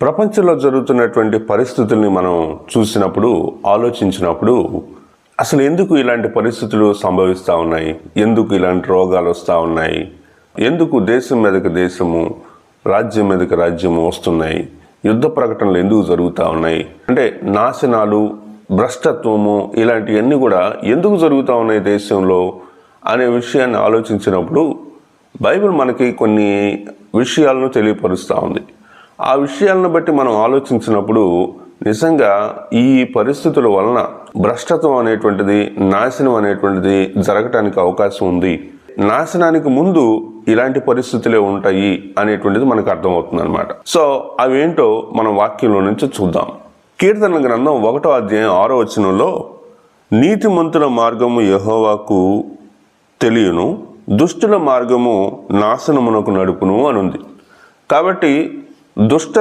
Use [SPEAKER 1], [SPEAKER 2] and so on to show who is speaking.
[SPEAKER 1] ప్రపంచంలో జరుగుతున్నటువంటి పరిస్థితుల్ని మనం చూసినప్పుడు, ఆలోచించినప్పుడు అసలు ఎందుకు ఇలాంటి పరిస్థితులు సంభవిస్తూ ఉన్నాయి, ఎందుకు ఇలాంటి రోగాలు వస్తూ ఉన్నాయి, ఎందుకు దేశం మీదకి దేశము, రాజ్యం మీదకి రాజ్యము వస్తున్నాయి, యుద్ధ ప్రకటనలు ఎందుకు జరుగుతూ ఉన్నాయి, అంటే నాశనాలు, భ్రష్టత్వము ఇలాంటివన్నీ కూడా ఎందుకు జరుగుతూ ఉన్నాయి దేశంలో అనే విషయాన్ని ఆలోచించినప్పుడు బైబిల్ మనకి కొన్ని విషయాలను తెలియపరుస్తూ ఉంది. ఆ విషయాలను బట్టి మనం ఆలోచించినప్పుడు నిజంగా ఈ పరిస్థితుల వలన భ్రష్టత్వం అనేటువంటిది, నాశనం అనేటువంటిది జరగటానికి అవకాశం ఉంది. నాశనానికి ముందు ఇలాంటి పరిస్థితులే ఉంటాయి అనేటువంటిది మనకు అర్థమవుతుంది అనమాట. సో అవేంటో మనం వాక్యంలో నుంచి చూద్దాం. కీర్తనల గ్రంథం 1వ అధ్యాయం 6వ వచనంలో, నీతిమంతుల మార్గము యెహోవాకు తెలియను, దుష్టుల మార్గము నాశనమునకు నడుపును అనుంది. కాబట్టి దుష్ట